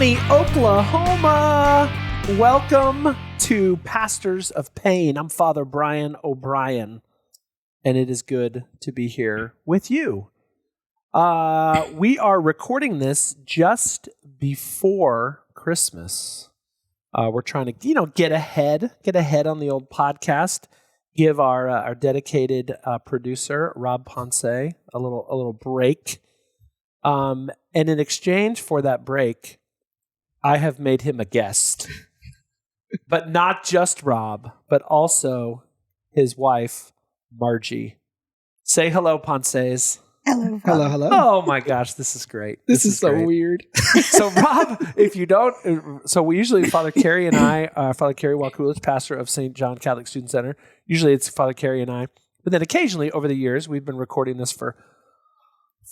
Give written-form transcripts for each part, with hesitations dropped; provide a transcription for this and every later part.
County, Oklahoma. Welcome to Pastors of Pain. I'm Father Brian O'Brien, and it is good to be here with you. We are recording this just before Christmas. We're trying to, get ahead on the old podcast. Give our dedicated producer Rob Ponce a little break. And in exchange for that break, I have made him a guest. But not just Rob, but also his wife, Margie. Say hello, Ponces. Hello. Hello. Oh my gosh, this is great. This is so great. weird. So Rob, if you don't, so we usually, Father Carey and I, Father Carey Wakulich, pastor of St. John Catholic Student Center, usually it's Father Carey and I, but then occasionally over the years, we've been recording this for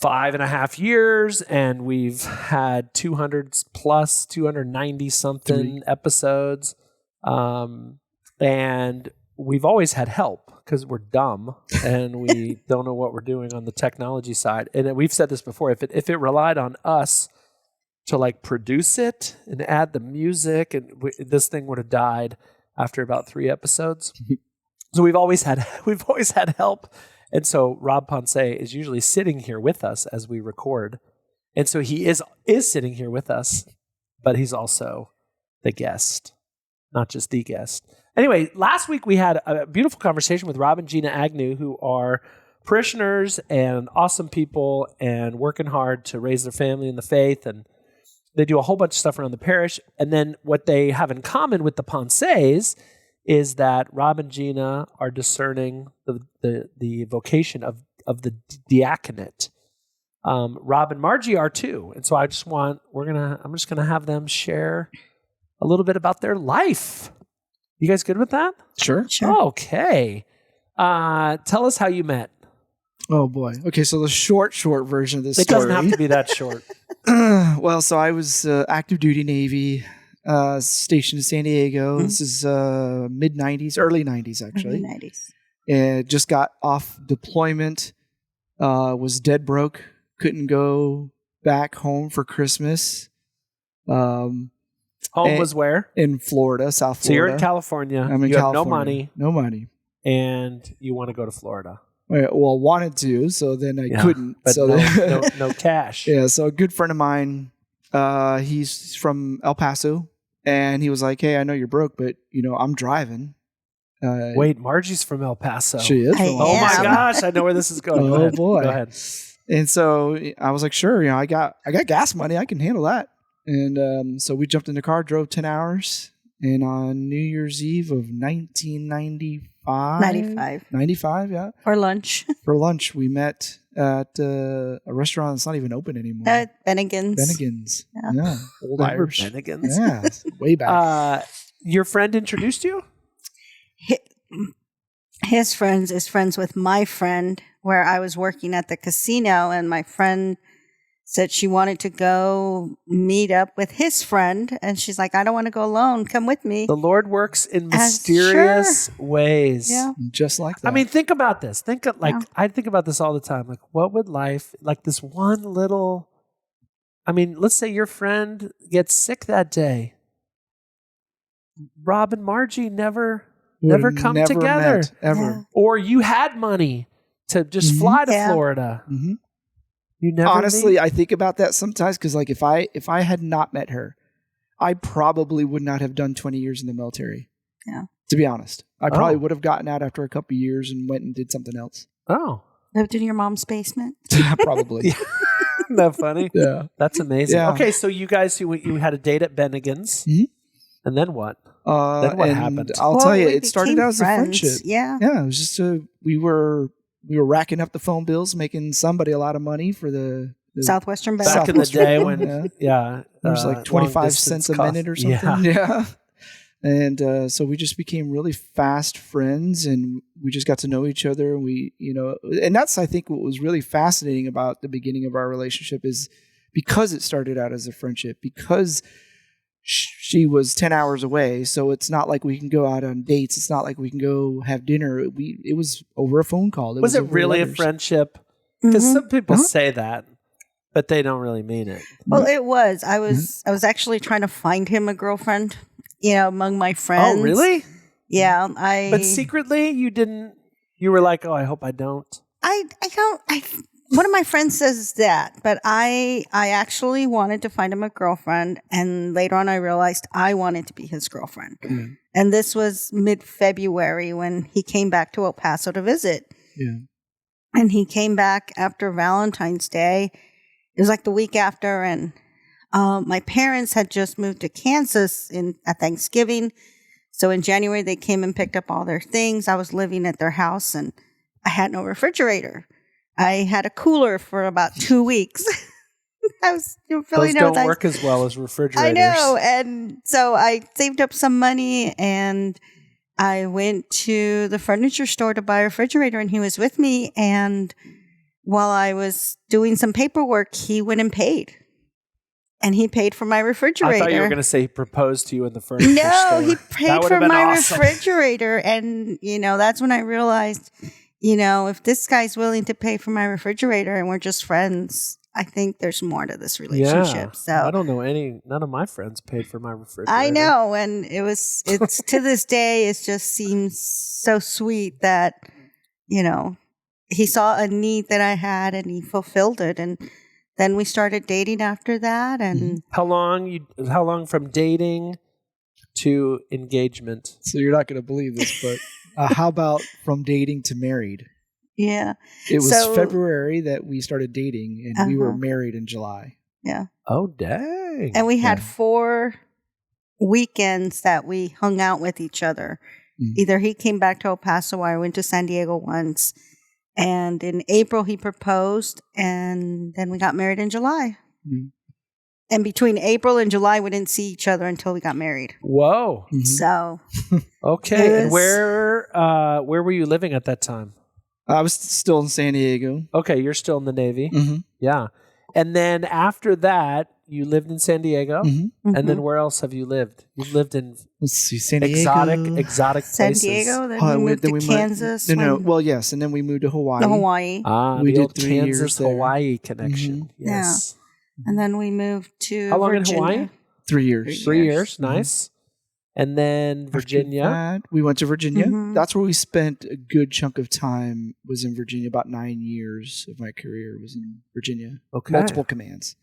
5.5 years, and we've had 200 plus, 290 something episodes. And we've always had help because we're dumb and we don't know what we're doing on the technology side. And we've said this before, if it relied on us to produce it and add the music, and this thing would have died after about 3 episodes. So we've always had help. And so Rob Ponce is usually sitting here with us as we record. And so he is sitting here with us, but he's also the guest, not just the guest. Anyway, last week we had a beautiful conversation with Rob and Gina Agnew, who are parishioners and awesome people and working hard to raise their family in the faith. And they do a whole bunch of stuff around the parish. And then what they have in common with the Ponces is that Rob and Gina are discerning the vocation of the diaconate. Rob and Margie are too. And so I'm just gonna have them share a little bit about their life. You guys good with that? Sure. Okay. Tell us how you met. Oh boy. Okay, so the short version of this It story. doesn't have to be that short. Well, so I was active duty Navy, stationed in San Diego. Mm-hmm. This is mid-90s, early 90s actually. Early 90s. And just got off deployment, was dead broke, couldn't go back home for Christmas. Home was where? In Florida, South Florida. So you're in California. I'm in you California. have no money. No money. And you want to go to Florida. Well, wanted to, so then I couldn't. But so no cash. Yeah, so a good friend of mine, he's from El Paso, and he was like, "Hey, I know you're broke, but I'm driving." Wait, Margie's from El Paso. She is. Oh my gosh, I know where this is going. Oh boy, go ahead. And so I was like, "Sure, I got gas money, I can handle that." And so we jumped in the car, drove 10 hours, and on New Year's Eve of 1995, 95, yeah, For lunch, we met at a restaurant that's not even open anymore. Bennigan's. Yeah. Old Irish. Bennigan's. Yeah, way back. Your friend introduced you? His friends is friends with my friend, where I was working at the casino, and my friend said she wanted to go meet up with his friend, and she's like, "I don't want to go alone. Come with me." The Lord works in mysterious ways. Yeah. Just like that. I mean, think about this. I think about this all the time. What would life, this one little, let's say your friend gets sick that day. Rob and Margie never come together. Met, ever. Yeah. Or you had money to just fly to Florida. Mm-hmm. You never Honestly, I think about that sometimes because, if I had not met her, I probably would not have done 20 years in the military. Yeah. To be honest, I probably would have gotten out after a couple of years and went and did something else. Oh, lived in your mom's basement. Probably. Isn't that funny? Yeah, that's amazing. Yeah. Okay, so you guys, you had a date at Bennigan's, and then what? Then what happened? I'll tell you, it started out as a friends. friendship. Yeah. Yeah, it was just we were racking up the phone bills, making somebody a lot of money for the Southwestern Bank. Back in the day when, it was like 25 cents a minute or something. Yeah. And so we just became really fast friends, and we just got to know each other. And and that's, I think, what was really fascinating about the beginning of our relationship is because it started out as a friendship, because she was 10 hours away. So it's not like we can go out on dates. It's not like we can go have dinner. It was over a phone call. Was it really a friendship? Because some people say that. But they don't really mean it. Well, it was. I was actually trying to find him a girlfriend, among my friends. Oh, really? Yeah. But secretly, you didn't. You were like, oh, I hope I don't. I don't. One of my friends says that, but I actually wanted to find him a girlfriend, and later on I realized I wanted to be his girlfriend. Mm-hmm. And this was mid-February when he came back to El Paso to visit. Yeah. And he came back after Valentine's Day. It was like the week after, and my parents had just moved to Kansas at Thanksgiving. So in January, they came and picked up all their things. I was living at their house, and I had no refrigerator. I had a cooler for about 2 weeks. Those don't work as well as refrigerators. I know. And so I saved up some money, and I went to the furniture store to buy a refrigerator, and he was with me. And while I was doing some paperwork, he went and paid. And he paid for my refrigerator. I thought you were going to say he proposed to you in the furniture store. No, he paid for my refrigerator. And, that's when I realized, if this guy's willing to pay for my refrigerator and we're just friends, I think there's more to this relationship. Yeah. So I don't know none of my friends paid for my refrigerator. I know. And it's to this day, it just seems so sweet that, he saw a need that I had and he fulfilled it. And then we started dating after that. And how long from dating to engagement? So you're not going to believe this, but how about from dating to married? Yeah. It was February that we started dating, and we were married in July. Yeah. Oh, dang. And we had 4 weekends that we hung out with each other. Mm-hmm. Either he came back to El Paso, or I went to San Diego once. And in April, he proposed, and then we got married in July. Mm-hmm. And between April and July, we didn't see each other until we got married. Whoa. Mm-hmm. So. Okay. And where were you living at that time? I was still in San Diego. Okay. You're still in the Navy. Mm-hmm. Yeah. And then after that, you lived in San Diego. Mm-hmm. And then where else have you lived? You've lived in San Diego. Exotic San places. Diego, then we moved to Kansas. Well, yes. And then we moved to Hawaii. We did 3 years there. Hawaii connection. Mm-hmm. Yes. Yeah. And then we moved to How long Virginia. in Hawaii? 3 years. 3 years. Nice. And then Virginia. That, we went to Virginia. Mm-hmm. That's where we spent a good chunk of time, was in Virginia. About 9 years of my career was in Virginia. Okay. Multiple commands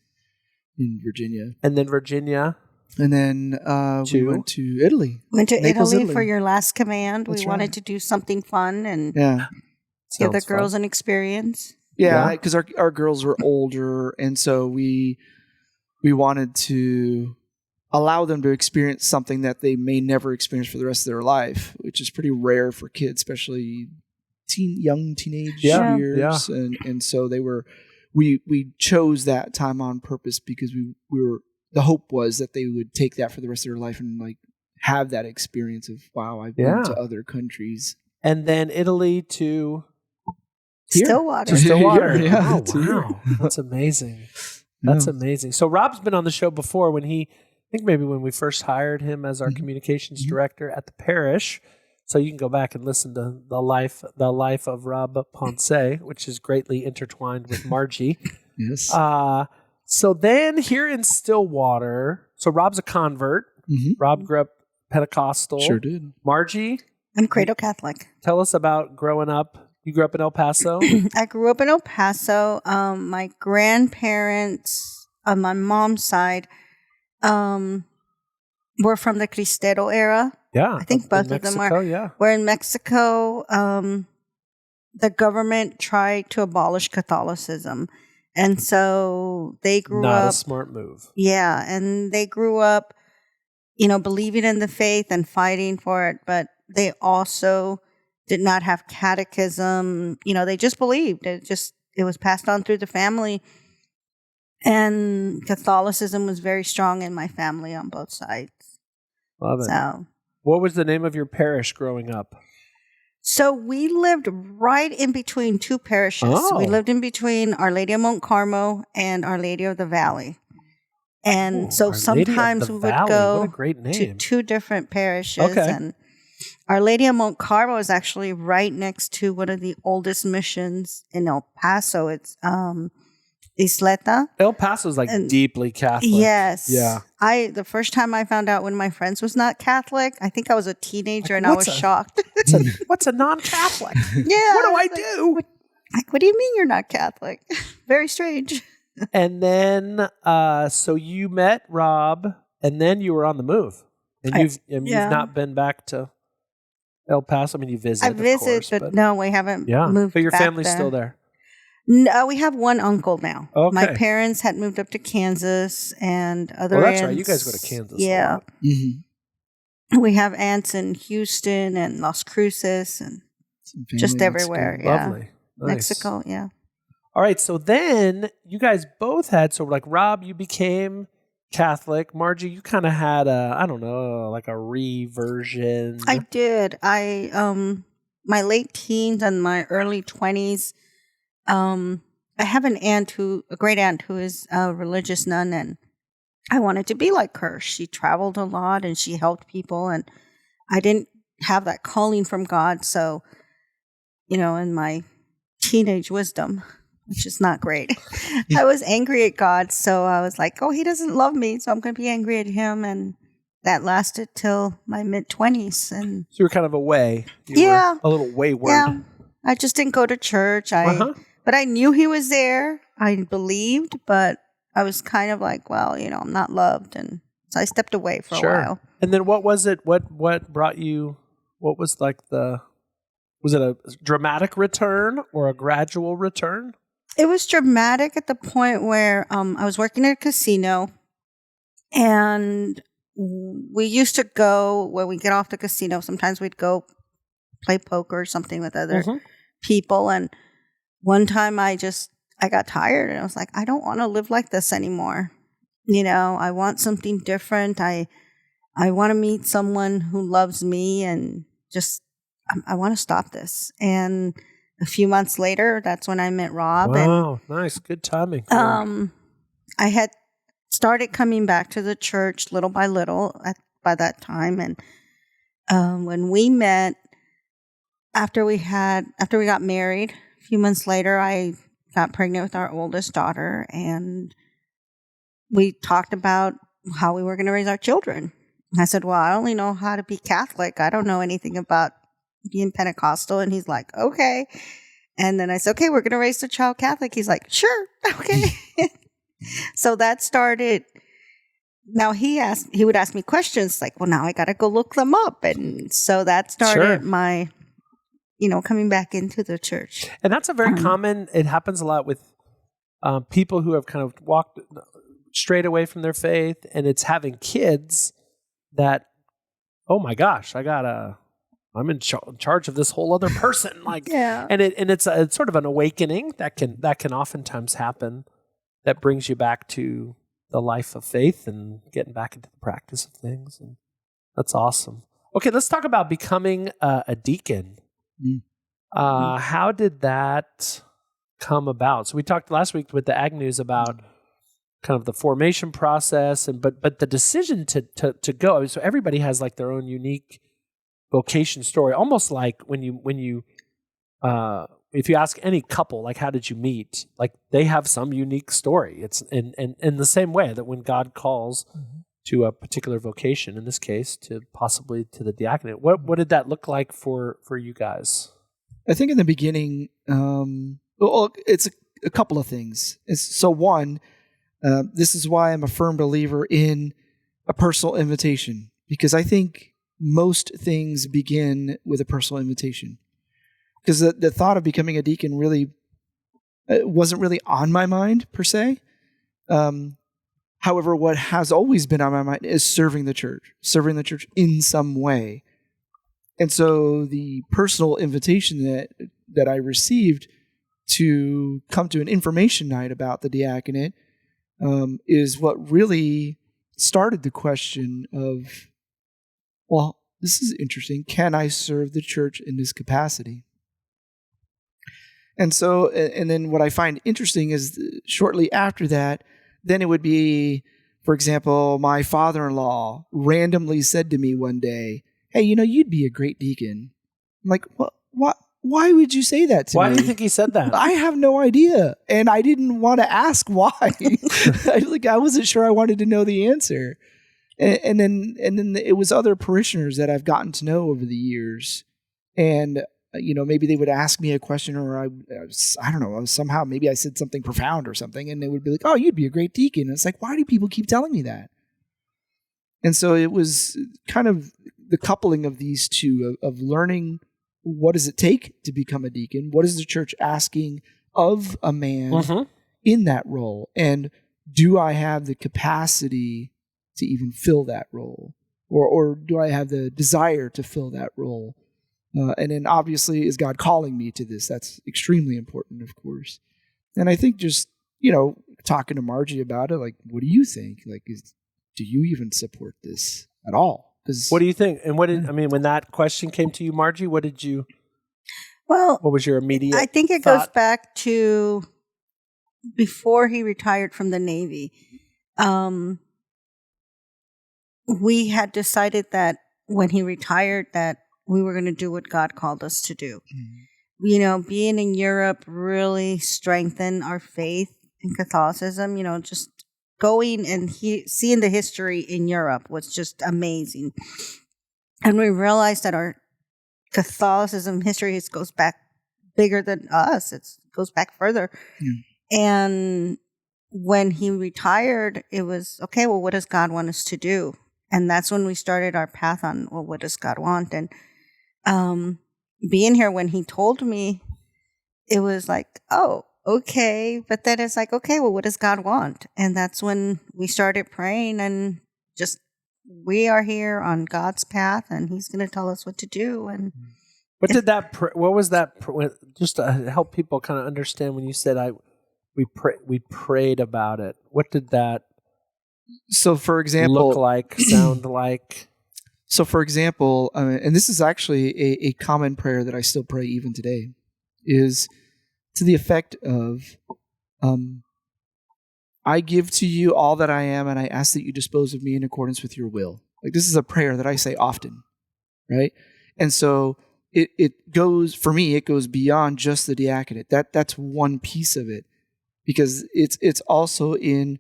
in Virginia. And then Virginia. And then we went to Italy. Went to Italy for your last command. We wanted to do something fun and give the girls an experience. Yeah, because our girls were older, and so we wanted to allow them to experience something that they may never experience for the rest of their life, which is pretty rare for kids, especially young teenage years. Yeah. And so we chose that time on purpose because we were, the hope was that they would take that for the rest of their life and like have that experience of, wow, I've been to other countries. And then Italy to Stillwater. To Stillwater. Yeah. Oh, wow. That's amazing. That's amazing. So Rob's been on the show before when we first hired him as our communications director at the parish. So you can go back and listen to the life of Rob Ponce, which is greatly intertwined with Margie. Yes. So then here in Stillwater, so Rob's a convert. Mm-hmm. Rob grew up Pentecostal. Sure did. Margie? I'm Cradle Catholic. Tell us about growing up. You grew up in El Paso? I grew up in El Paso. My grandparents on my mom's side were from the Cristero era. Yeah. I think both of them are. Yeah. Where in Mexico, the government tried to abolish Catholicism. And so they grew up. Not a smart move. Yeah. And they grew up, believing in the faith and fighting for it. But they also did not have catechism. They just believed. It was passed on through the family. And Catholicism was very strong in my family on both sides. Love it. So, what was the name of your parish growing up? So we lived right in between 2 parishes. Oh. We lived in between Our Lady of Mount Carmel and Our Lady of the Valley. And so sometimes we would go to 2 different parishes. Okay. And Our Lady of Mount Carmel is actually right next to one of the oldest missions in El Paso. It's Isleta. El Paso's like deeply Catholic. Yes. Yeah. The first time I found out one of my friends was not Catholic, I think I was a teenager and I was shocked. What's a non-Catholic? Yeah. What do I do? What do you mean you're not Catholic? Very strange. And then, so you met Rob, and then you were on the move, and you've not been back to El Paso. I mean, you visit. I visit, but no, we haven't moved. But your back family's there. still there. No, we have one uncle now. Okay. My parents had moved up to Kansas, and other. Well, that's aunts, right. You guys go to Kansas. Yeah. A lot. Mm-hmm. We have aunts in Houston and Las Cruces and just everywhere. Yeah. Lovely. Nice. Mexico. Yeah. All right. So then you guys both had, so like Rob, you became Catholic. Margie, you kind of had like a reversion. I did. My late teens and my early 20s, I have a great aunt who is a religious nun, and I wanted to be like her. She traveled a lot and she helped people, and I didn't have that calling from God. So, in my teenage wisdom, which is not great, I was angry at God. So I was like, oh, he doesn't love me, so I'm going to be angry at him. And that lasted till my mid-20s. And so you were kind of away. You were a little wayward. Yeah. I just didn't go to church. But I knew he was there. I believed, but I was kind of like, well, I'm not loved. And so I stepped away for a while. And then what was it? What brought you, what was like was it a dramatic return or a gradual return? It was dramatic at the point where I was working at a casino, and we used to go, when we get off the casino, sometimes we'd go play poker or something with other people. And one time I got tired and I was like, I don't want to live like this anymore. I want something different. I want to meet someone who loves me, and just, I want to stop this. And a few months later, that's when I met Rob. Wow, nice. Good timing. I had started coming back to the church little by little by that time. And when we met, after we got married, a few months later, I got pregnant with our oldest daughter, and we talked about how we were going to raise our children. I said, well, I only know how to be Catholic. I don't know anything about being Pentecostal. And he's like, okay. And then I said, okay, we're going to raise the child Catholic. He's like, sure. Okay. So that started. Now he would ask me questions like, well, now I got to go look them up. And so that started my, coming back into the church. And that's a very common, it happens a lot with people who have kind of walked straight away from their faith, and it's having kids that, oh my gosh, I'm in charge of this whole other person. Like, and it's sort of an awakening that can oftentimes happen, that brings you back to the life of faith and getting back into the practice of things. And that's awesome. Okay, let's talk about becoming a deacon. How did that come about? So we talked last week with the Agnews about kind of the formation process, but the decision to go. So everybody has like their own unique vocation story, almost like when you if you ask any couple, like, how did you meet? Like, they have some unique story. It's in the same way that when God calls to a particular vocation, in this case, possibly to the diaconate, what did that look like for you guys? I think in the beginning, it's a couple of things. One, this is why I'm a firm believer in a personal invitation, because I think most things begin with a personal invitation. Because the thought of becoming a deacon really wasn't really on my mind per se. However, what has always been on my mind is serving the church in some way. And so the personal invitation that I received to come to an information night about the diaconate is what really started the question of, well, this is interesting. Can I serve the church in this capacity? And so, and then what I find interesting is shortly after that, then it would be, for example, my father-in-law randomly said to me one day, hey, you'd be a great deacon. I'm like, what why would you say that to me? Why do you think he said that? I have no idea. And I didn't want to ask why. I wasn't sure I wanted to know the answer. And then it was other parishioners that I've gotten to know over the years. And, maybe they would ask me a question, or I don't know, somehow maybe I said something profound or something, and they would be like, oh, you'd be a great deacon. And it's like, why do people keep telling me that? And so it was kind of the coupling of these two, of learning what does it take to become a deacon? What is the church asking of a man in that role? And do I have the capacity to even fill that role? Or do I have the desire to fill that role? And then obviously, is God calling me to this? That's extremely important, of course. And I think just, talking to Margie about it, like, what do you think? Like, do you even support this at all? What do you think? And when that question came to you, Margie, what was your immediate I think it thought? goes back to before he retired from the Navy. We had decided that when he retired that we were going to do what God called us to do. Mm-hmm. Being in Europe really strengthened our faith in Catholicism. Just going and seeing the history in Europe was just amazing. And we realized that our Catholicism history goes back bigger than us. It goes back further. Yeah. And when he retired, it was, okay, well, what does God want us to do? And that's when we started our path on, well, what does God want? And being here, when he told me, it was like, oh, okay. But then it's like, okay, well, what does God want? And that's when we started praying, and just, we are here on God's path, and he's going to tell us what to do. And what was that, just to help people kind of understand, when you said we prayed about it, what did that for example, look like, sound like? So, for example, and this is actually a common prayer that I still pray even today, is to the effect of, I give to you all that I am, and I ask that you dispose of me in accordance with your will. Like, this is a prayer that I say often, right? And so it goes beyond just the diaconate. That's one piece of it, because it's also in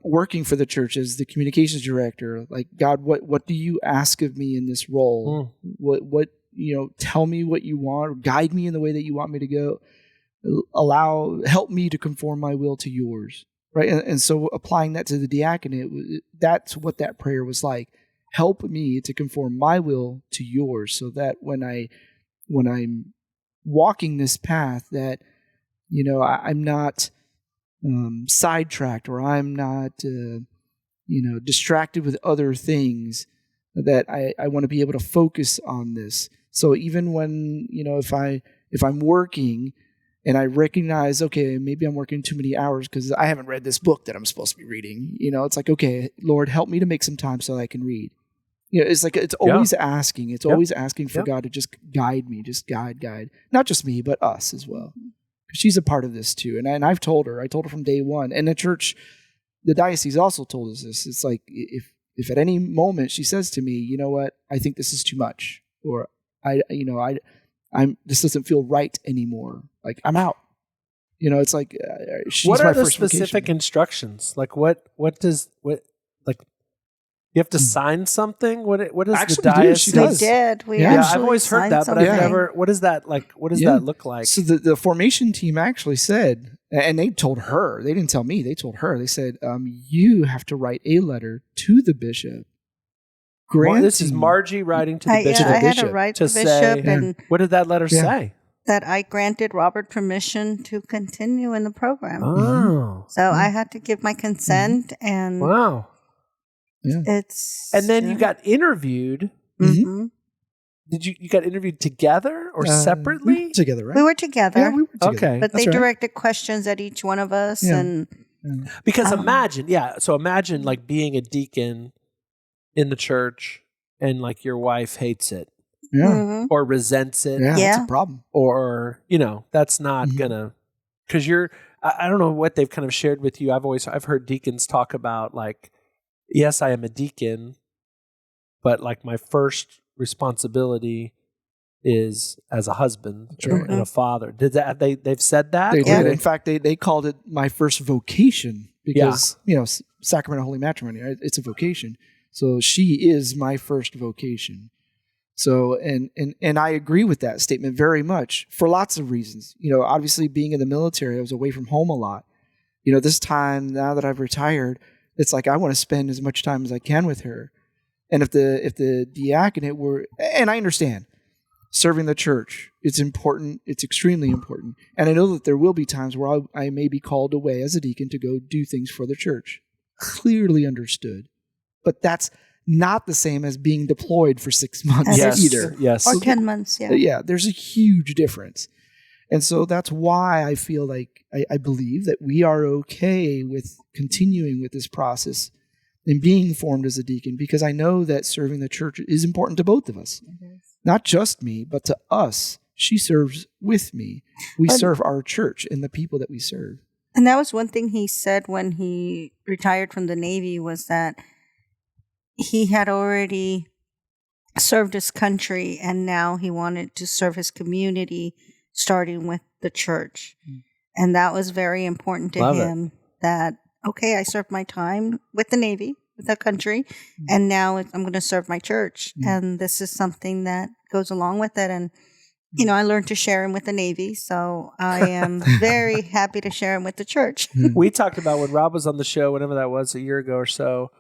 working for the church as the communications director. Like, God, what do you ask of me in this role? What tell me what you want, or guide me in the way that you want me to go. Help me to conform my will to yours, right? And so applying that to the diaconate, that's what that prayer was like. Help me to conform my will to yours, so that when I'm walking this path, that I'm not sidetracked, or I'm not distracted with other things, that I want to be able to focus on this. So even when if I'm working and I recognize, okay, maybe I'm working too many hours because I haven't read this book that I'm supposed to be reading, it's like, okay, Lord, help me to make some time so that I can read. It's like, it's always asking. It's always asking for God to just guide me, just guide, not just me, but us as well. She's a part of this too. And I've told her from day one. And the church, the diocese also told us this. It's like, if at any moment she says to me, you know what, I think this is too much, or this doesn't feel right anymore, like, I'm out. It's like, she's what my are the first specific vocation. Instructions? Like, you have to sign something? What is Actually, the diocese? she does. We did. We I've always heard that, but I've never. What is that like? What does that look like? So the formation team actually said, and they told her, they didn't tell me, they told her, they said, you have to write a letter to the bishop. This is Margie writing to the bishop. I had to write to the bishop. And what did that letter say? That I granted Robert permission to continue in the program. Oh. So I had to give my consent, and wow. Yeah. And then you got interviewed. Mm-hmm. Did you got interviewed together or separately? We were together, right? We were together. Yeah, we were together. Okay. But they directed questions at each one of us. Yeah. And because imagine like being a deacon in the church, and like your wife hates it. Yeah. Or resents it. Yeah, that's a problem. Or, that's not gonna, because I don't know what they've kind of shared with you. I've heard deacons talk about, like, yes, I am a deacon, but like my first responsibility is as a husband right. and a father. Did that? They've said that. They did. In fact, they called it my first vocation because sacrament of holy matrimony. It's a vocation. So she is my first vocation. So and I agree with that statement very much for lots of reasons. Obviously being in the military, I was away from home a lot. This time now that I've retired, it's like I want to spend as much time as I can with her. And if the diaconate were, and I understand, serving the church, it's important. It's extremely important. And I know that there will be times where I may be called away as a deacon to go do things for the church. Clearly understood. But that's not the same as being deployed for 6 months either. Yes. Or 10 months, Yeah, there's a huge difference. And so that's why I feel like I believe that we are okay with continuing with this process and being formed as a deacon, because I know that serving the church is important to both of us. Not just me, but to us. She serves with me. We serve our church and the people that we serve. And that was one thing he said when he retired from the Navy, was that he had already served his country and now he wanted to serve his community, starting with the church. And that was very important to him. That, okay, I served my time with the Navy, with the country, and now I'm going to serve my church. And this is something that goes along with it. And, I learned to share him with the Navy, so I am very happy to share him with the church. We talked about when Rob was on the show, whenever that was, a year ago or so.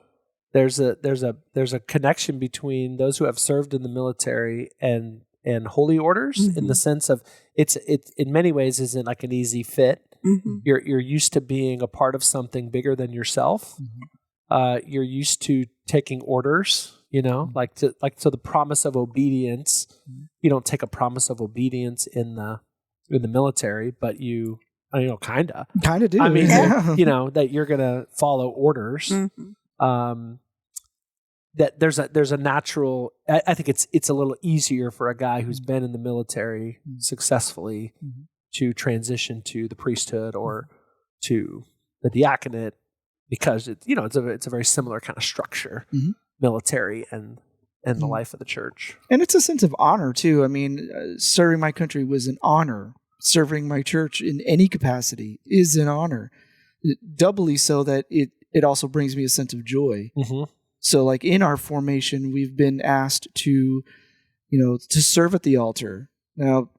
There's a connection between those who have served in the military and holy orders, in the sense of it in many ways isn't like an easy fit. You're used to being a part of something bigger than yourself. You're used to taking orders, so the promise of obedience. You don't take a promise of obedience in the military, but you kind of do. I mean, that you're gonna follow orders. That there's a natural. I think it's a little easier for a guy who's been in the military successfully to transition to the priesthood or to the diaconate, because it's a very similar kind of structure, military and the life of the church. And it's a sense of honor too. I mean, serving my country was an honor. Serving my church in any capacity is an honor, doubly so that it also brings me a sense of joy. So like in our formation, we've been asked to serve at the altar. Now,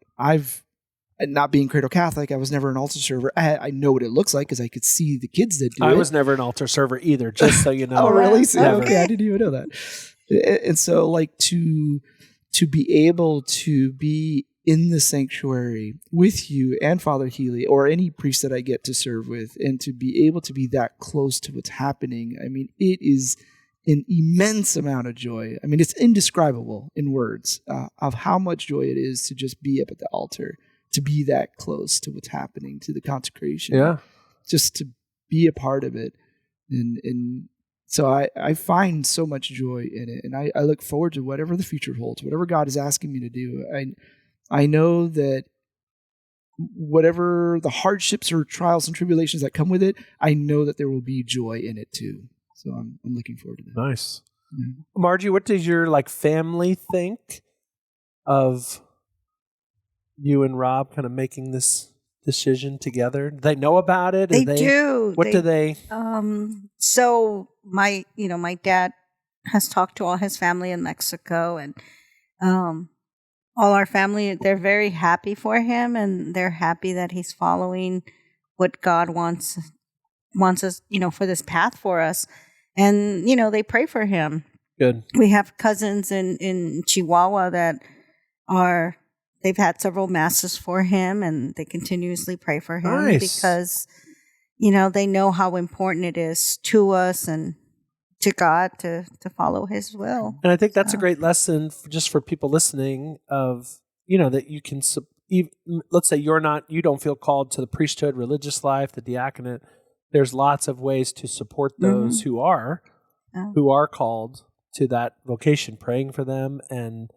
not being cradle Catholic, I was never an altar server. I know what it looks like because I could see the kids that do it. I was never an altar server either, just so you know. Oh, really? Okay, I didn't even know that. And so like to be able to be in the sanctuary with you and Father Healy or any priest that I get to serve with, and to be able to be that close to what's happening, I mean, it is an immense amount of joy. I mean, it's indescribable in words of how much joy it is to just be up at the altar, to be that close to what's happening, to the consecration, just to be a part of it. And so I find so much joy in it, and I look forward to whatever the future holds, whatever God is asking me to do. I know that whatever the hardships or trials and tribulations that come with it, I know that there will be joy in it too. So I'm looking forward to that. Nice. Margie, what does your family think of you and Rob kind of making this decision together? Do they know about it? They do. What do they? So my dad has talked to all his family in Mexico, and all our family, they're very happy for him, and they're happy that he's following what God wants us, for this path for us. And, they pray for him. Good. We have cousins in Chihuahua that they've had several masses for him, and they continuously pray for him. Nice. Because, they know how important it is to us and to God to follow his will. And I think that's a great lesson just for people listening of, that you can, let's say you don't feel called to the priesthood, religious life, the diaconate. There's lots of ways to support those who are called to that vocation, praying for them, and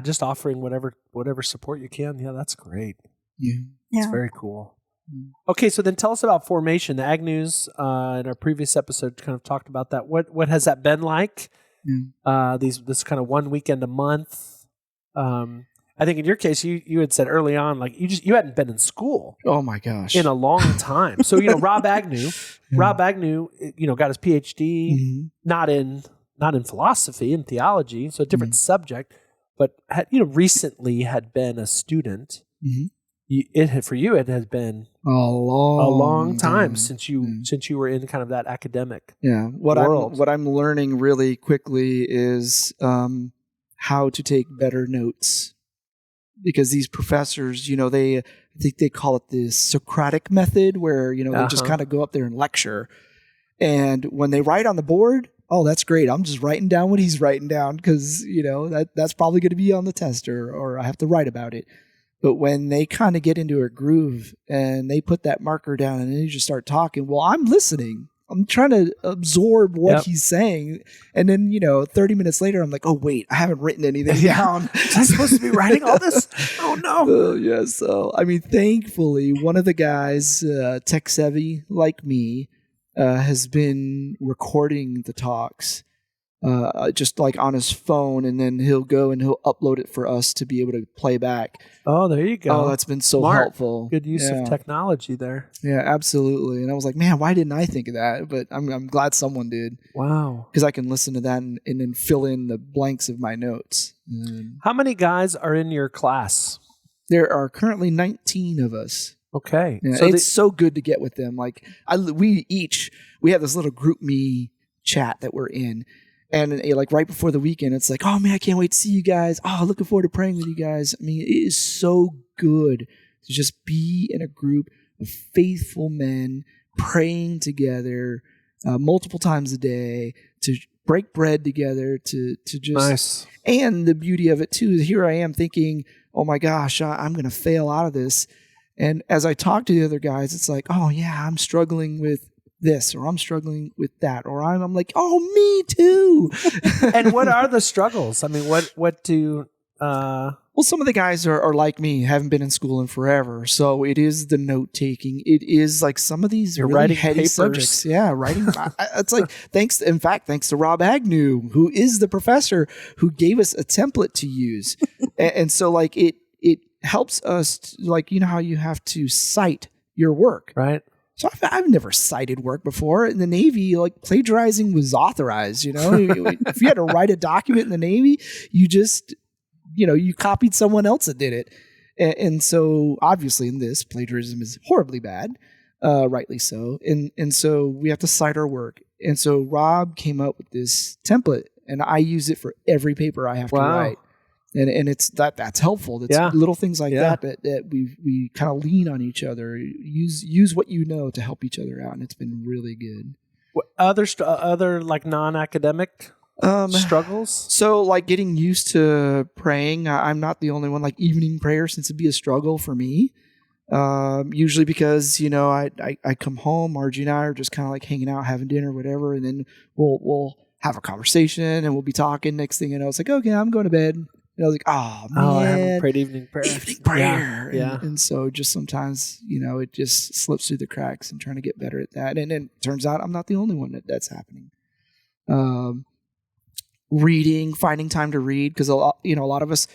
just offering whatever support you can. Yeah, that's great. Yeah. It's very cool. Okay, so then tell us about formation. The Ag News in our previous episode kind of talked about that. What has that been like? This kind of one weekend a month. I think in your case, you had said early on, like you hadn't been in school. Oh my gosh. In a long time. So, Rob Agnew, got his PhD, not in philosophy and theology, so a different subject, but had, recently had been a student. For you, it has been a long time since you were in kind of that academic world. What I'm learning really quickly is how to take better notes, because these professors, I think they call it the Socratic method, where they just kind of go up there and lecture, and when they write on the board, oh, that's great. I'm just writing down what he's writing down because that's probably going to be on the test, or I have to write about it. But when they kind of get into a groove and they put that marker down and then you just start talking, well, I'm listening. I'm trying to absorb what he's saying. And then, 30 minutes later, I'm like, oh, wait, I haven't written anything down. Was I supposed to be writing all this? Oh, no. Yeah. So, thankfully, one of the guys, tech savvy like me, has been recording the talks. Just like on his phone, and then he'll go and he'll upload it for us to be able to play back. Oh, there you go. Oh, that's been so helpful. Good use of technology there. Yeah, absolutely. And I was like, man, why didn't I think of that? But I'm glad someone did. Wow. Because I can listen to that and then fill in the blanks of my notes. How many guys are in your class? There are currently 19 of us. Okay. Yeah, so it's so good to get with them. Like we have this little group me chat that we're in. And like right before the weekend, it's like, oh man, I can't wait to see you guys. Oh, looking forward to praying with you guys. It is so good to just be in a group of faithful men praying together multiple times a day, to break bread together, to just nice. And the beauty of it too is here I am thinking, oh my gosh, I'm going to fail out of this. And as I talk to the other guys, it's like, oh yeah, I'm struggling with this, or I'm struggling with that, or I'm like, oh, me too. And what are the struggles? What do well, some of the guys are like me, haven't been in school in forever, so it is the note taking. It is like some of these really heady subjects. Yeah, writing. It's like thanks to Rob Agnew, who is the professor who gave us a template to use, and so like it helps us, like how you have to cite your work, right? So I've never cited work before. In the Navy, like plagiarizing was authorized, If you had to write a document in the Navy, you just, you copied someone else that did it. And so obviously in this, plagiarism is horribly bad, rightly so. And so we have to cite our work. And so Rob came up with this template, and I use it for every paper I have to write. And it's that's helpful. It's little things like that we kind of lean on each other, use what you know to help each other out, and it's been really good. Other like non-academic struggles? So like getting used to praying. I'm not the only one. Like evening prayer seems to be a struggle for me. Usually because I come home, Margie and I are just kind of like hanging out, having dinner, whatever, and then we'll have a conversation and we'll be talking. Next thing you know, it's like, okay, I'm going to bed. And I was like, oh, man. I haven't prayed evening prayer. Evening prayer. Yeah. And so just sometimes, it just slips through the cracks, and trying to get better at that. And then it turns out I'm not the only one that's happening. Reading, finding time to read, because a lot of us,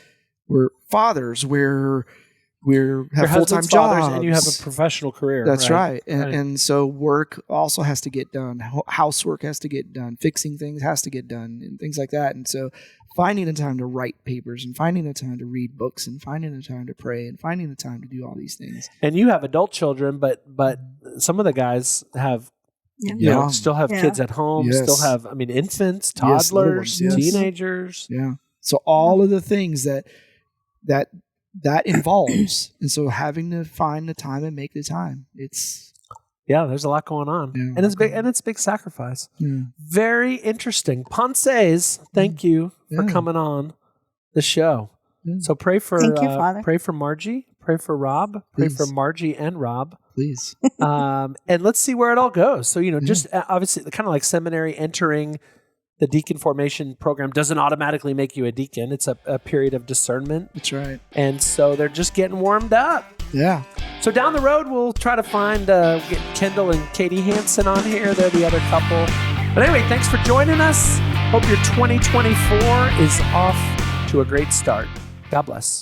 we're fathers, we have full-time jobs. And you have a professional career. That's right. And so work also has to get done. Housework has to get done. Fixing things has to get done, and things like that. And so finding the time to write papers, and finding the time to read books, and finding the time to pray, and finding the time to do all these things. And you have adult children, but some of the guys have still have kids at home, still have infants, toddlers, teenagers. Yeah. So all of the things that involves, and so having to find the time and make the time. There's a lot going on, and it's big sacrifice. Yeah. Very interesting. Ponces, thank you for coming on the show. Yeah. So pray for Margie, pray for Rob, pray for Margie and Rob, please. And let's see where it all goes. So just obviously, kind of like seminary, entering the deacon formation program doesn't automatically make you a deacon. It's a period of discernment. That's right. And so they're just getting warmed up. Yeah. So down the road, we'll try to find get Kendall and Katie Hansen on here. They're the other couple. But anyway, thanks for joining us. Hope your 2024 is off to a great start. God bless.